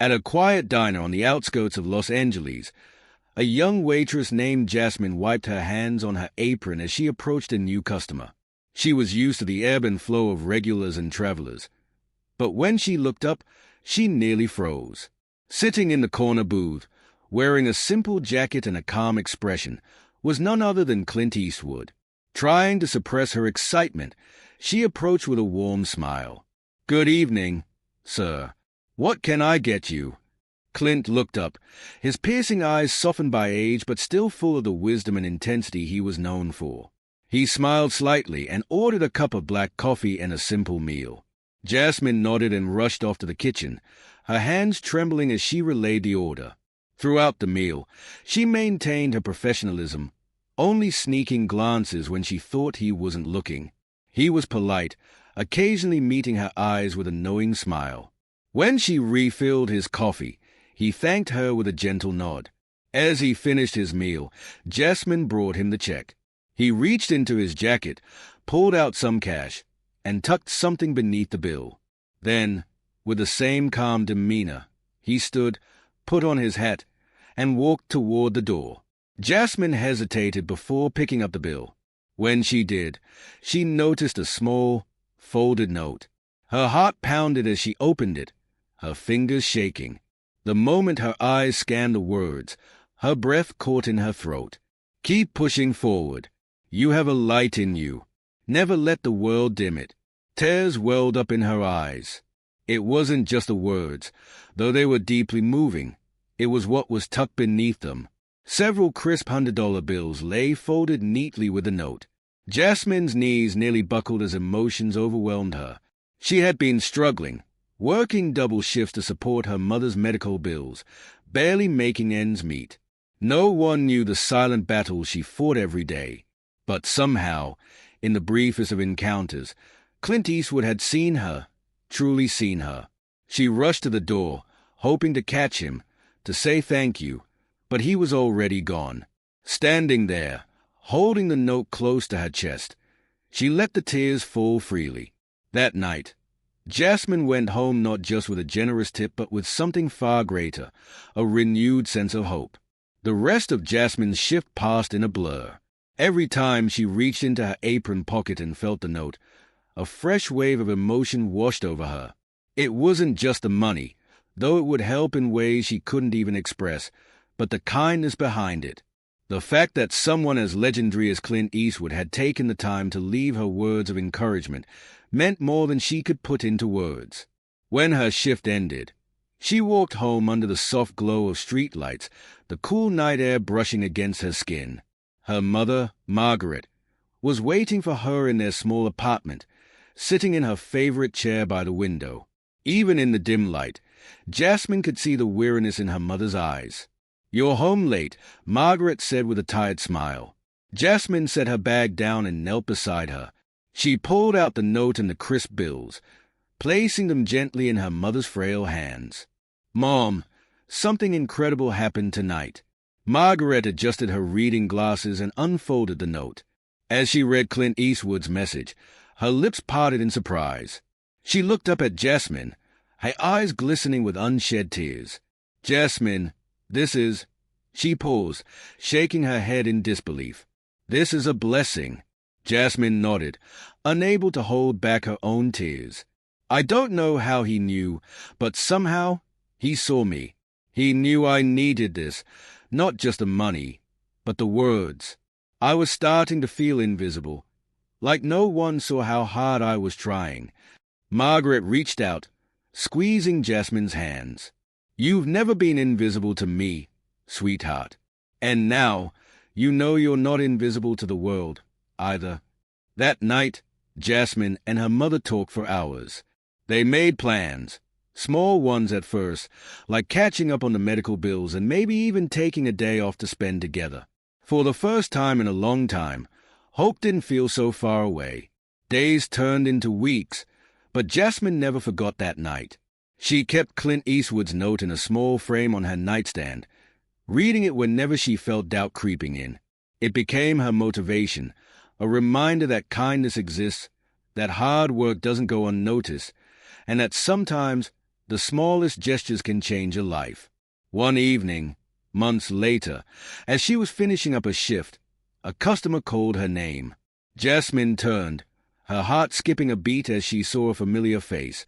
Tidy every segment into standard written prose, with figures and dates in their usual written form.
At a quiet diner on the outskirts of Los Angeles, a young waitress named Jasmine wiped her hands on her apron as she approached a new customer. She was used to the ebb and flow of regulars and travelers. But when she looked up, she nearly froze. Sitting in the corner booth, wearing a simple jacket and a calm expression, was none other than Clint Eastwood. Trying to suppress her excitement, she approached with a warm smile. "Good evening, sir. What can I get you?" Clint looked up, his piercing eyes softened by age but still full of the wisdom and intensity he was known for. He smiled slightly and ordered a cup of black coffee and a simple meal. Jasmine nodded and rushed off to the kitchen, her hands trembling as she relayed the order. Throughout the meal, she maintained her professionalism, only sneaking glances when she thought he wasn't looking. He was polite, occasionally meeting her eyes with a knowing smile. When she refilled his coffee, he thanked her with a gentle nod. As he finished his meal, Jasmine brought him the check. He reached into his jacket, pulled out some cash, and tucked something beneath the bill. Then, with the same calm demeanor, he stood, put on his hat, and walked toward the door. Jasmine hesitated before picking up the bill. When she did, she noticed a small, folded note. Her heart pounded as she opened it, her fingers shaking. The moment her eyes scanned the words, her breath caught in her throat. "Keep pushing forward. You have a light in you. Never let the world dim it." Tears welled up in her eyes. It wasn't just the words, though they were deeply moving. It was what was tucked beneath them. Several crisp $100 bills lay folded neatly with the note. Jasmine's knees nearly buckled as emotions overwhelmed her. She had been struggling, working double shifts to support her mother's medical bills, barely making ends meet. No one knew the silent battles she fought every day. But somehow, in the briefest of encounters, Clint Eastwood had seen her, truly seen her. She rushed to the door, hoping to catch him, to say thank you, but he was already gone. Standing there, holding the note close to her chest, she let the tears fall freely. That night, Jasmine went home not just with a generous tip but with something far greater, a renewed sense of hope. The rest of Jasmine's shift passed in a blur. Every time she reached into her apron pocket and felt the note, a fresh wave of emotion washed over her. It wasn't just the money, though it would help in ways she couldn't even express, but the kindness behind it. The fact that someone as legendary as Clint Eastwood had taken the time to leave her words of encouragement meant more than she could put into words. When her shift ended, she walked home under the soft glow of streetlights, the cool night air brushing against her skin. Her mother, Margaret, was waiting for her in their small apartment, sitting in her favorite chair by the window. Even in the dim light, Jasmine could see the weariness in her mother's eyes. "You're home late," Margaret said with a tired smile. Jasmine set her bag down and knelt beside her. She pulled out the note and the crisp bills, placing them gently in her mother's frail hands. "Mom, something incredible happened tonight." Margaret adjusted her reading glasses and unfolded the note. As she read Clint Eastwood's message, her lips parted in surprise. She looked up at Jasmine, her eyes glistening with unshed tears. "Jasmine, this is—" She paused, shaking her head in disbelief. "This is a blessing." Jasmine nodded, unable to hold back her own tears. "I don't know how he knew, but somehow he saw me. He knew I needed this, not just the money, but the words. I was starting to feel invisible, like no one saw how hard I was trying." Margaret reached out, squeezing Jasmine's hands. "You've never been invisible to me, sweetheart. And now, you know you're not invisible to the world, either." That night, Jasmine and her mother talked for hours. They made plans, small ones at first, like catching up on the medical bills and maybe even taking a day off to spend together. For the first time in a long time, hope didn't feel so far away. Days turned into weeks, but Jasmine never forgot that night. She kept Clint Eastwood's note in a small frame on her nightstand, reading it whenever she felt doubt creeping in. It became her motivation, a reminder that kindness exists, that hard work doesn't go unnoticed, and that sometimes The smallest gestures can change a life. One evening, months later, as she was finishing up a shift, a customer called her name. Jasmine turned, her heart skipping a beat as she saw a familiar face,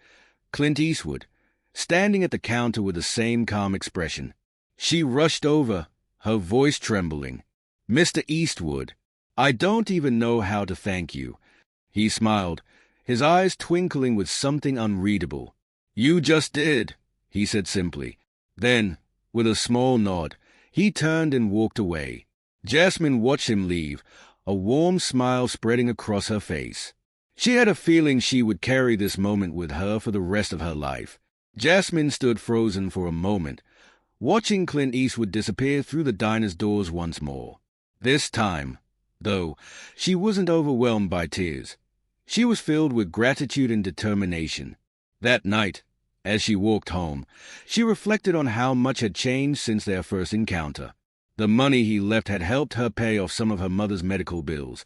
Clint Eastwood, standing at the counter with the same calm expression. She rushed over, her voice trembling. "Mr. Eastwood, I don't even know how to thank you." He smiled, his eyes twinkling with something unreadable. "You just did," he said simply. Then, with a small nod, he turned and walked away. Jasmine watched him leave, a warm smile spreading across her face. She had a feeling she would carry this moment with her for the rest of her life. Jasmine stood frozen for a moment, watching Clint Eastwood disappear through the diner's doors once more. This time, though, she wasn't overwhelmed by tears. She was filled with gratitude and determination. That night, as she walked home, she reflected on how much had changed since their first encounter. The money he left had helped her pay off some of her mother's medical bills,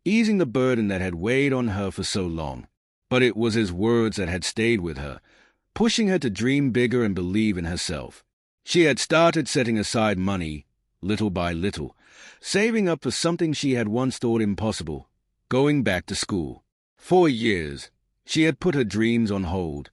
easing the burden that had weighed on her for so long. But it was his words that had stayed with her, pushing her to dream bigger and believe in herself. She had started setting aside money, little by little, saving up for something she had once thought impossible, going back to school. For years, she had put her dreams on hold,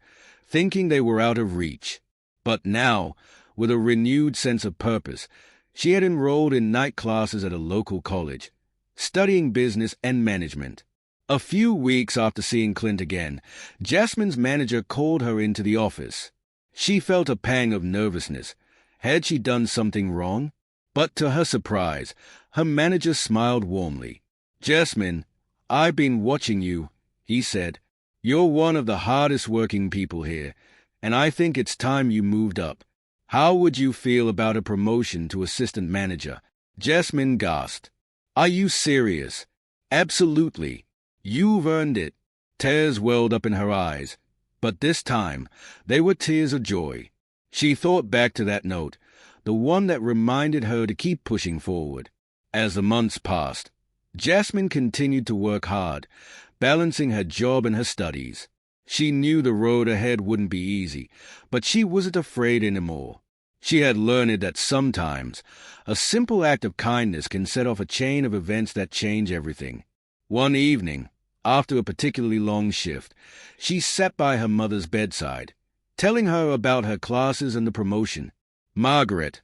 thinking they were out of reach. But now, with a renewed sense of purpose, she had enrolled in night classes at a local college, studying business and management. A few weeks after seeing Clint again, Jasmine's manager called her into the office. She felt a pang of nervousness. Had she done something wrong? But to her surprise, her manager smiled warmly. "Jasmine, I've been watching you," he said. "You're one of the hardest working people here, and I think it's time you moved up. How would you feel about a promotion to assistant manager?" Jasmine gasped. "Are you serious?" "Absolutely. You've earned it." Tears welled up in her eyes, but this time they were tears of joy. She thought back to that note, the one that reminded her to keep pushing forward. As the months passed, Jasmine continued to work hard, balancing her job and her studies. She knew the road ahead wouldn't be easy, but she wasn't afraid anymore. She had learned that sometimes a simple act of kindness can set off a chain of events that change everything. One evening, after a particularly long shift, she sat by her mother's bedside, telling her about her classes and the promotion. Margaret,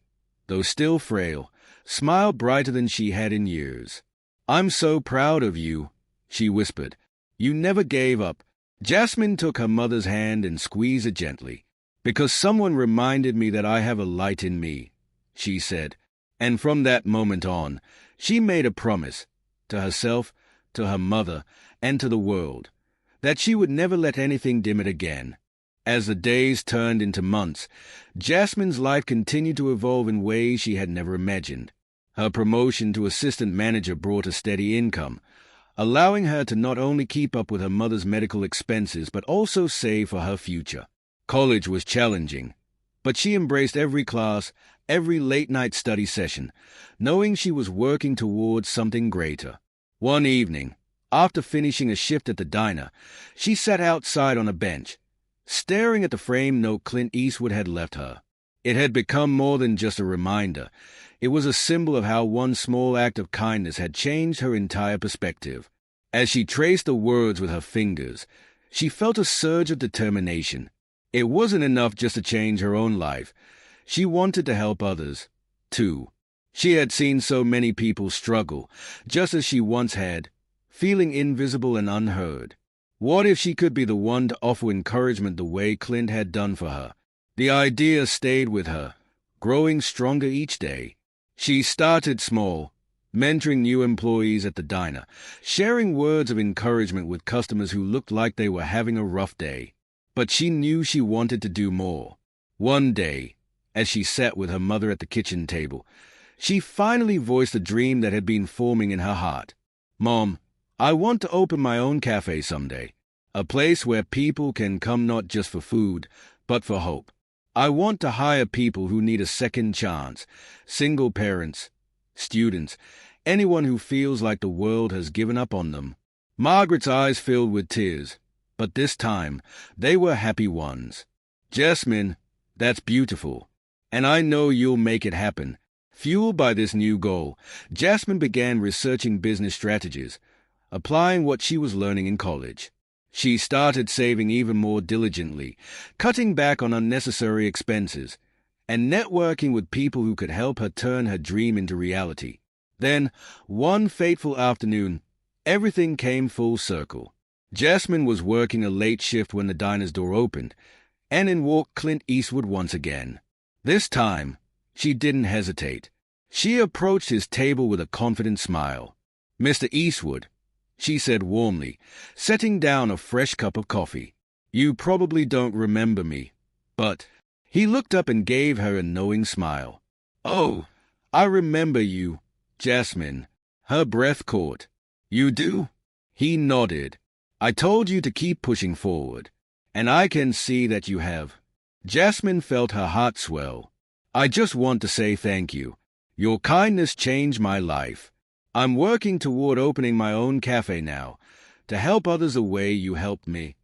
though still frail, smiled brighter than she had in years. "I'm so proud of you," she whispered. "You never gave up." Jasmine took her mother's hand and squeezed it gently. "Because someone reminded me that I have a light in me," she said. And from that moment on, she made a promise, to herself, to her mother, and to the world, that she would never let anything dim it again. As the days turned into months, Jasmine's life continued to evolve in ways she had never imagined. Her promotion to assistant manager brought a steady income, allowing her to not only keep up with her mother's medical expenses but also save for her future. College was challenging, but she embraced every class, every late-night study session, knowing she was working towards something greater. One evening, after finishing a shift at the diner, she sat outside on a bench, staring at the framed note Clint Eastwood had left her. It had become more than just a reminder. It was a symbol of how one small act of kindness had changed her entire perspective. As she traced the words with her fingers, she felt a surge of determination. It wasn't enough just to change her own life. She wanted to help others, too. She had seen so many people struggle, just as she once had, feeling invisible and unheard. What if she could be the one to offer encouragement the way Clint had done for her? The idea stayed with her, growing stronger each day. She started small, mentoring new employees at the diner, sharing words of encouragement with customers who looked like they were having a rough day. But she knew she wanted to do more. One day, as she sat with her mother at the kitchen table, she finally voiced a dream that had been forming in her heart. "Mom, I want to open my own cafe someday, a place where people can come not just for food, but for hope. I want to hire people who need a second chance, single parents, students, anyone who feels like the world has given up on them." Margaret's eyes filled with tears, but this time they were happy ones. Jasmine, that's beautiful. And I know you'll make it happen. Fueled by this new goal, Jasmine began researching business strategies, applying what she was learning in college. She started saving even more diligently, cutting back on unnecessary expenses, and networking with people who could help her turn her dream into reality. Then, one fateful afternoon, everything came full circle. Jasmine was working a late shift when the diner's door opened, and in walked Clint Eastwood once again. This time, she didn't hesitate. She approached his table with a confident smile. "Mr. Eastwood," she said warmly, setting down a fresh cup of coffee. "You probably don't remember me, but—" He looked up and gave her a knowing smile. "Oh, I remember you, Jasmine." Her breath caught. "You do?" He nodded. "I told you to keep pushing forward, and I can see that you have." Jasmine felt her heart swell. "I just want to say thank you. Your kindness changed my life. I'm working toward opening my own cafe now, to help others the way you helped me."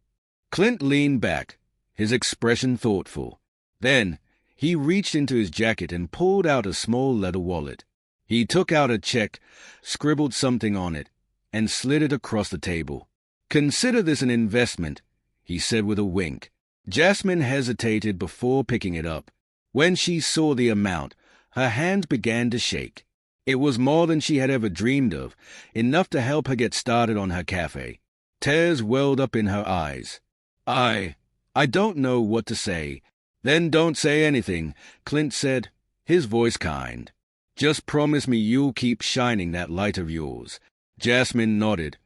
Clint leaned back, his expression thoughtful. Then, he reached into his jacket and pulled out a small leather wallet. He took out a check, scribbled something on it, and slid it across the table. "Consider this an investment," he said with a wink. Jasmine hesitated before picking it up. When she saw the amount, her hands began to shake. It was more than she had ever dreamed of, enough to help her get started on her cafe. Tears welled up in her eyes. I don't know what to say." "Then don't say anything," Clint said, his voice kind. "Just promise me you'll keep shining that light of yours." Jasmine nodded,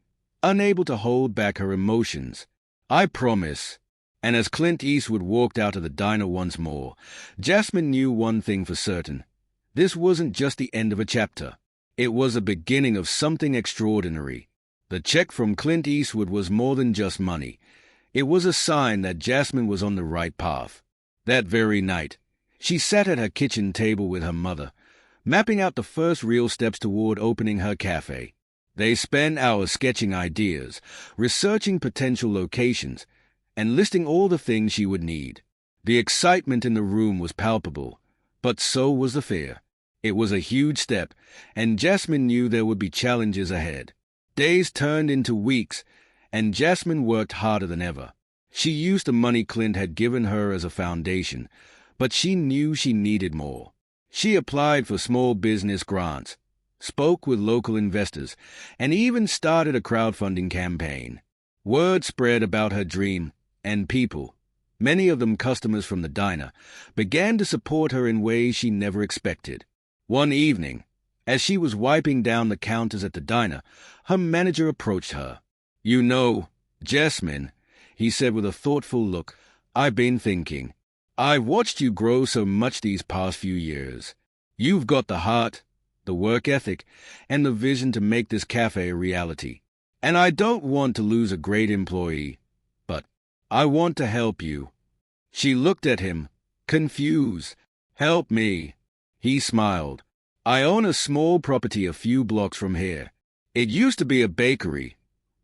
unable to hold back her emotions. "I promise." And as Clint Eastwood walked out of the diner once more, Jasmine knew one thing for certain. This wasn't just the end of a chapter. It was the beginning of something extraordinary. The check from Clint Eastwood was more than just money. It was a sign that Jasmine was on the right path. That very night, she sat at her kitchen table with her mother, mapping out the first real steps toward opening her cafe. They spent hours sketching ideas, researching potential locations, and listing all the things she would need. The excitement in the room was palpable, but so was the fear. It was a huge step, and Jasmine knew there would be challenges ahead. Days turned into weeks, and Jasmine worked harder than ever. She used the money Clint had given her as a foundation, but she knew she needed more. She applied for small business grants, spoke with local investors, and even started a crowdfunding campaign. Word spread about her dream, and people, many of them customers from the diner, began to support her in ways she never expected. One evening, as she was wiping down the counters at the diner, her manager approached her. "You know, Jasmine," he said with a thoughtful look, "I've been thinking. I've watched you grow so much these past few years. You've got the heart, the work ethic, and the vision to make this cafe a reality. And I don't want to lose a great employee, but I want to help you." She looked at him, confused. "Help me." He smiled. "I own a small property a few blocks from here. It used to be a bakery,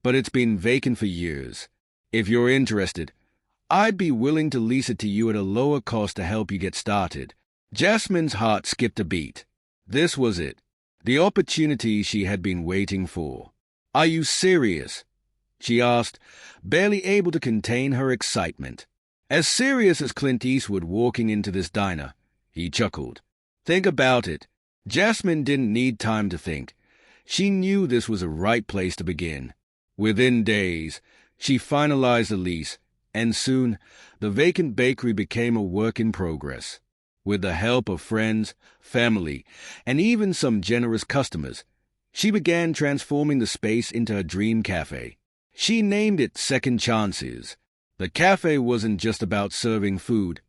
but it's been vacant for years. If you're interested, I'd be willing to lease it to you at a lower cost to help you get started." Jasmine's heart skipped a beat. This was it, the opportunity she had been waiting for. "Are you serious?" she asked, barely able to contain her excitement. "As serious as Clint Eastwood walking into this diner," he chuckled. "Think about it." Jasmine didn't need time to think. She knew this was the right place to begin. Within days, she finalized the lease, and soon the vacant bakery became a work in progress. With the help of friends, family, and even some generous customers, she began transforming the space into a dream cafe. She named it Second Chances. The cafe wasn't just about serving food.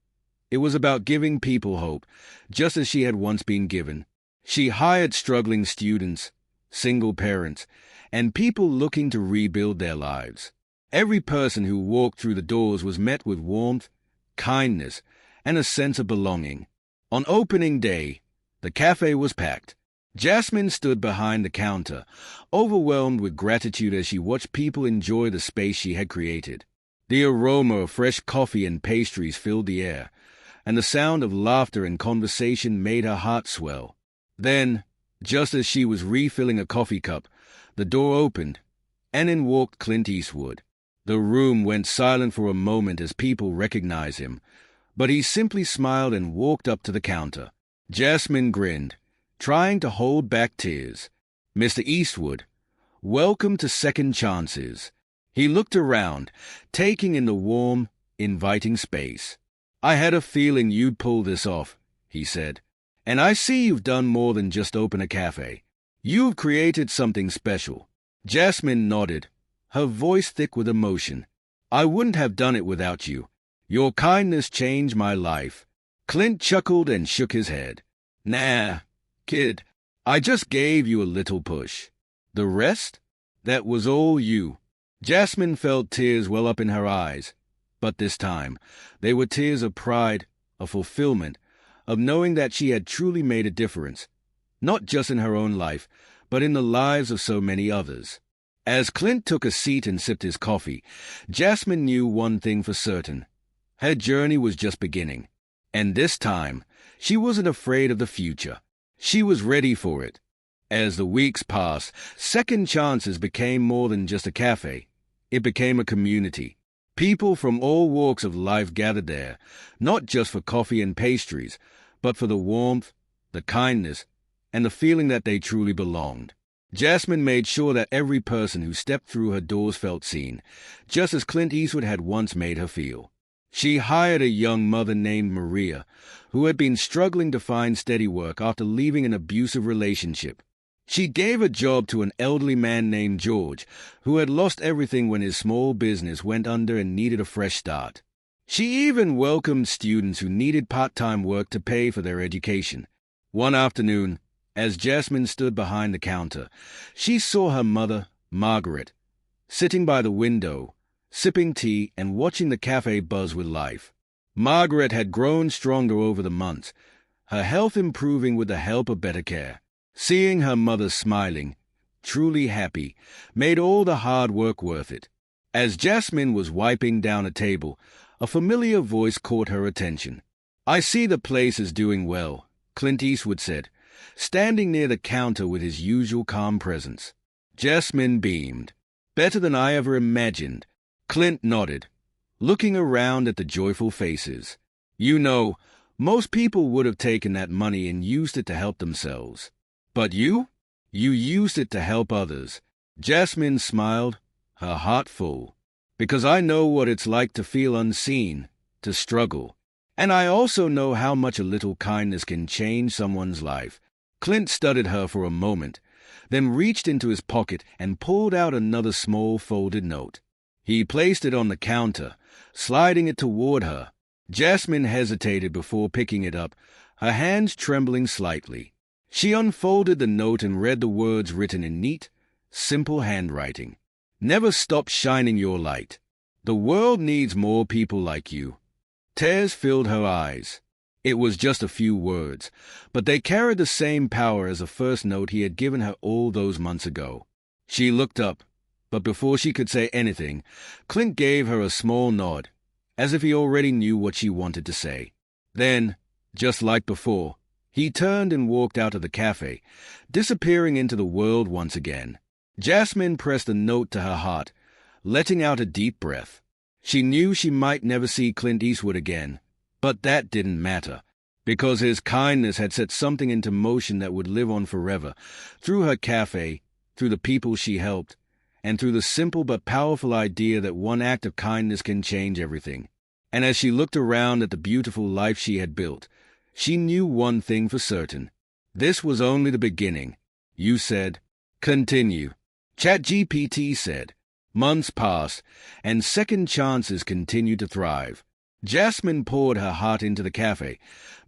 It was about giving people hope, just as she had once been given. She hired struggling students, single parents, and people looking to rebuild their lives. Every person who walked through the doors was met with warmth, kindness, and a sense of belonging. On opening day, the cafe was packed. Jasmine stood behind the counter, overwhelmed with gratitude as she watched people enjoy the space she had created. The aroma of fresh coffee and pastries filled the air, and the sound of laughter and conversation made her heart swell. Then, just as she was refilling a coffee cup, the door opened, and in walked Clint Eastwood. The room went silent for a moment as people recognized him, but he simply smiled and walked up to the counter. Jasmine grinned, trying to hold back tears. "Mr. Eastwood, welcome to Second Chances." He looked around, taking in the warm, inviting space. "I had a feeling you'd pull this off," he said. "And I see you've done more than just open a cafe. You've created something special." Jasmine nodded, her voice thick with emotion. "I wouldn't have done it without you. Your kindness changed my life." Clint chuckled and shook his head. "Nah, kid, I just gave you a little push. The rest? That was all you." Jasmine felt tears well up in her eyes, but this time they were tears of pride, of fulfillment, of knowing that she had truly made a difference, not just in her own life, but in the lives of so many others. As Clint took a seat and sipped his coffee, Jasmine knew one thing for certain. Her journey was just beginning, and this time she wasn't afraid of the future. She was ready for it. As the weeks passed, Second Chances became more than just a cafe. It became a community. People from all walks of life gathered there, not just for coffee and pastries, but for the warmth, the kindness, and the feeling that they truly belonged. Jasmine made sure that every person who stepped through her doors felt seen, just as Clint Eastwood had once made her feel. She hired a young mother named Maria, who had been struggling to find steady work after leaving an abusive relationship. She gave a job to an elderly man named George, who had lost everything when his small business went under and needed a fresh start. She even welcomed students who needed part-time work to pay for their education. One afternoon, as Jasmine stood behind the counter, she saw her mother, Margaret, sitting by the window, sipping tea and watching the cafe buzz with life. Margaret had grown stronger over the months, her health improving with the help of better care. Seeing her mother smiling, truly happy, made all the hard work worth it. As Jasmine was wiping down a table, a familiar voice caught her attention. "I see the place is doing well," Clint Eastwood said, standing near the counter with his usual calm presence. Jasmine beamed. "Better than I ever imagined." Clint nodded, looking around at the joyful faces. "You know, most people would have taken that money and used it to help themselves. But you used it to help others." Jasmine smiled, her heart full. "Because I know what it's like to feel unseen, to struggle. And I also know how much a little kindness can change someone's life." Clint studied her for a moment, then reached into his pocket and pulled out another small folded note. He placed it on the counter, sliding it toward her. Jasmine hesitated before picking it up, her hands trembling slightly. She unfolded the note and read the words written in neat, simple handwriting. "Never stop shining your light. The world needs more people like you." Tears filled her eyes. It was just a few words, but they carried the same power as the first note he had given her all those months ago. She looked up, but before she could say anything, Clint gave her a small nod, as if he already knew what she wanted to say. Then, just like before, he turned and walked out of the cafe, disappearing into the world once again. Jasmine pressed the note to her heart, letting out a deep breath. She knew she might never see Clint Eastwood again, but that didn't matter, because his kindness had set something into motion that would live on forever, through her cafe, through the people she helped, and through the simple but powerful idea that one act of kindness can change everything. And as she looked around at the beautiful life she had built, she knew one thing for certain. This was only the beginning. You said, "Continue." ChatGPT said. Months passed, and Second Chances continued to thrive. Jasmine poured her heart into the cafe,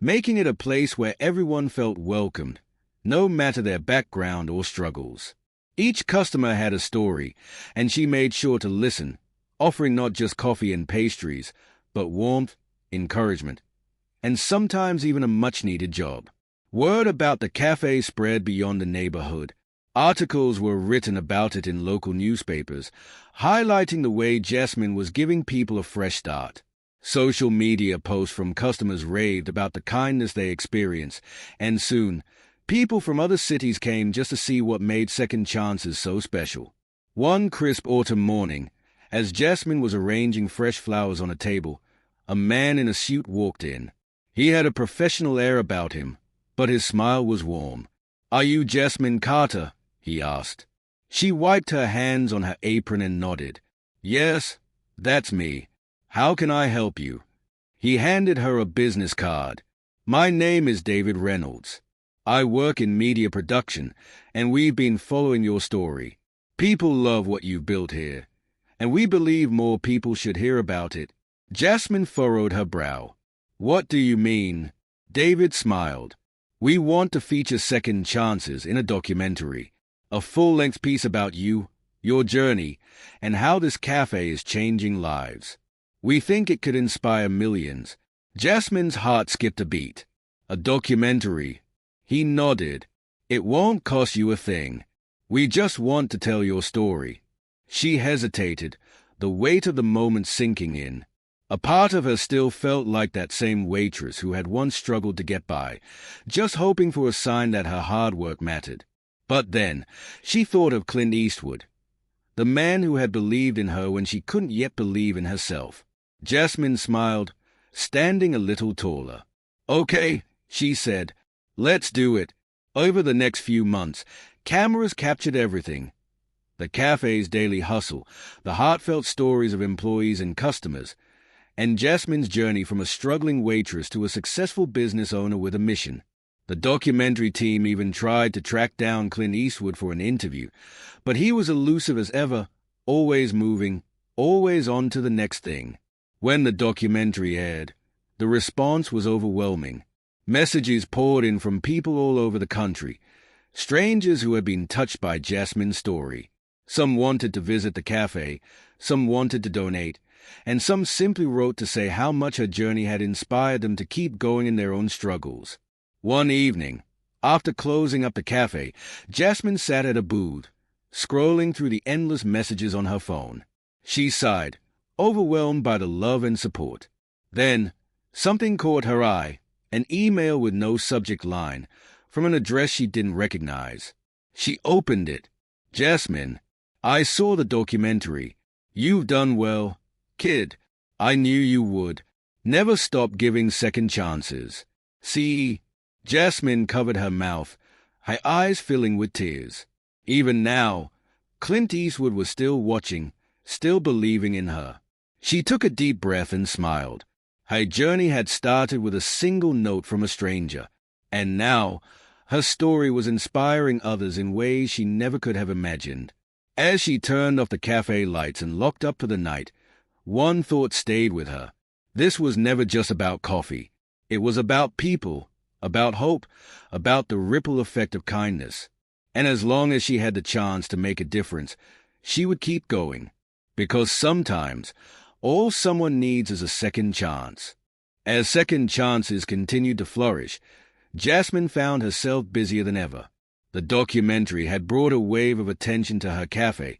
making it a place where everyone felt welcomed, no matter their background or struggles. Each customer had a story, and she made sure to listen, offering not just coffee and pastries, but warmth, encouragement, and sometimes even a much-needed job. Word about the cafe spread beyond the neighborhood, Articles were written about it in local newspapers, highlighting the way Jasmine was giving people a fresh start. Social media posts from customers raved about the kindness they experienced, and soon, people from other cities came just to see what made Second Chances so special. One crisp autumn morning, as Jasmine was arranging fresh flowers on a table, a man in a suit walked in. He had a professional air about him, but his smile was warm. "Are you Jasmine Carter?" he asked. She wiped her hands on her apron and nodded. "Yes, that's me. How can I help you?" He handed her a business card. "My name is David Reynolds. I work in media production, and we've been following your story. People love what you've built here, and we believe more people should hear about it." Jasmine furrowed her brow. "What do you mean?" David smiled. "We want to feature Second Chances in a documentary, a full-length piece about you, your journey, and how this cafe is changing lives. We think it could inspire millions." Jasmine's heart skipped a beat. "A documentary?" He nodded. "It won't cost you a thing. We just want to tell your story." She hesitated, the weight of the moment sinking in. A part of her still felt like that same waitress who had once struggled to get by, just hoping for a sign that her hard work mattered. But then, she thought of Clint Eastwood, the man who had believed in her when she couldn't yet believe in herself. Jasmine smiled, standing a little taller. "Okay," she said, "let's do it." Over the next few months, cameras captured everything. The cafe's daily hustle, the heartfelt stories of employees and customers, and Jasmine's journey from a struggling waitress to a successful business owner with a mission. The documentary team even tried to track down Clint Eastwood for an interview, but he was elusive as ever, always moving, always on to the next thing. When the documentary aired, the response was overwhelming. Messages poured in from people all over the country, strangers who had been touched by Jasmine's story. Some wanted to visit the cafe, some wanted to donate, and some simply wrote to say how much her journey had inspired them to keep going in their own struggles. One evening, after closing up the cafe, Jasmine sat at a booth, scrolling through the endless messages on her phone. She sighed, overwhelmed by the love and support. Then, something caught her eye, an email with no subject line, from an address she didn't recognize. She opened it. "Jasmine, I saw the documentary. You've done well. Kid, I knew you would. Never stop giving second chances." See, Jasmine covered her mouth, her eyes filling with tears. Even now, Clint Eastwood was still watching, still believing in her. She took a deep breath and smiled. Her journey had started with a single note from a stranger, and now her story was inspiring others in ways she never could have imagined. As she turned off the cafe lights and locked up for the night, one thought stayed with her. This was never just about coffee. It was about people, about hope, about the ripple effect of kindness. And as long as she had the chance to make a difference, she would keep going. Because sometimes, all someone needs is a second chance. As second chances continued to flourish, Jasmine found herself busier than ever. The documentary had brought a wave of attention to her cafe,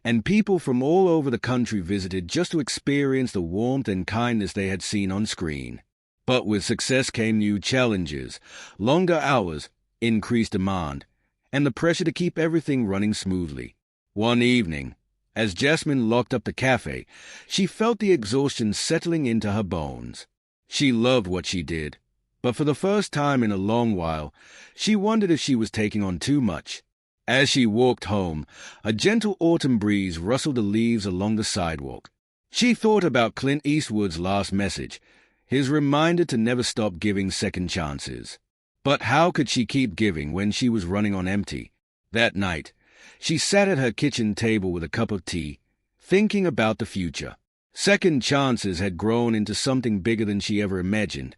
and people from all over the country visited just to experience the warmth and kindness they had seen on screen. But with success came new challenges, longer hours, increased demand, and the pressure to keep everything running smoothly. One evening, as Jasmine locked up the cafe, she felt the exhaustion settling into her bones. She loved what she did, but for the first time in a long while, she wondered if she was taking on too much. As she walked home, a gentle autumn breeze rustled the leaves along the sidewalk. She thought about Clint Eastwood's last message, his reminder to never stop giving second chances. But how could she keep giving when she was running on empty? That night, she sat at her kitchen table with a cup of tea, thinking about the future. Second chances had grown into something bigger than she ever imagined,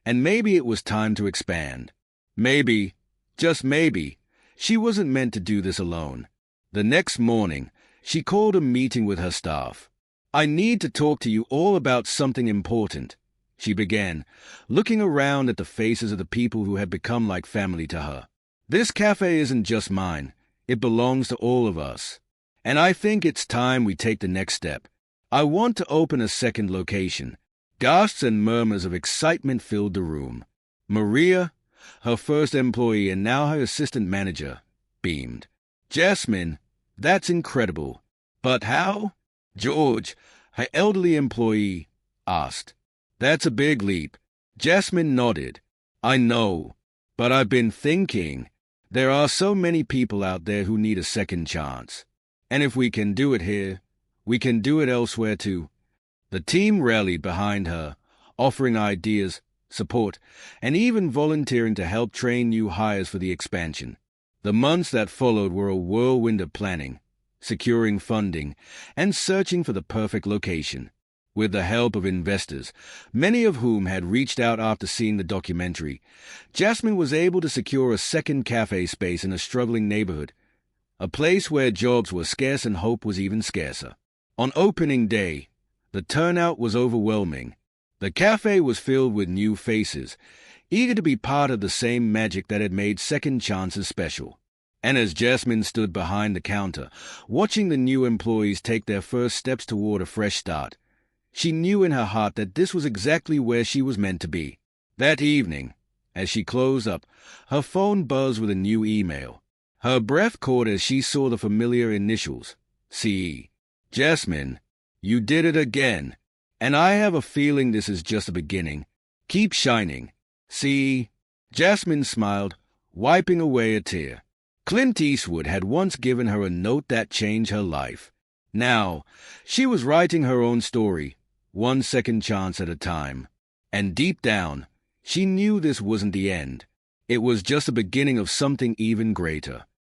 and maybe it was time to expand. Maybe, just maybe, she wasn't meant to do this alone. The next morning, she called a meeting with her staff. "I need to talk to you all about something important," she began, looking around at the faces of the people who had become like family to her. "This cafe isn't just mine. It belongs to all of us. And I think it's time we take the next step. I want to open a second location. Gasps and murmurs of excitement filled the room. Maria, her first employee and now her assistant manager, beamed. Jasmine, that's incredible. But how? George, her elderly employee, asked. That's a big leap. Jasmine nodded. I know, but I've been thinking. There are so many people out there who need a second chance. And if we can do it here, we can do it elsewhere too. The team rallied behind her, offering ideas, support, and even volunteering to help train new hires for the expansion. The months that followed were a whirlwind of planning, securing funding, and searching for the perfect location. With the help of investors, many of whom had reached out after seeing the documentary, Jasmine was able to secure a second cafe space in a struggling neighborhood, a place where jobs were scarce and hope was even scarcer. On opening day, the turnout was overwhelming. The cafe was filled with new faces, eager to be part of the same magic that had made second chances special. And as Jasmine stood behind the counter, watching the new employees take their first steps toward a fresh start, she knew in her heart that this was exactly where she was meant to be. That evening, as she closed up, her phone buzzed with a new email. Her breath caught as she saw the familiar initials, CE. Jasmine, you did it again. And I have a feeling this is just the beginning. Keep shining. CE. Jasmine smiled, wiping away a tear. Clint Eastwood had once given her a note that changed her life. Now, she was writing her own story, one second chance at a time. And deep down, she knew this wasn't the end. It was just the beginning of something even greater.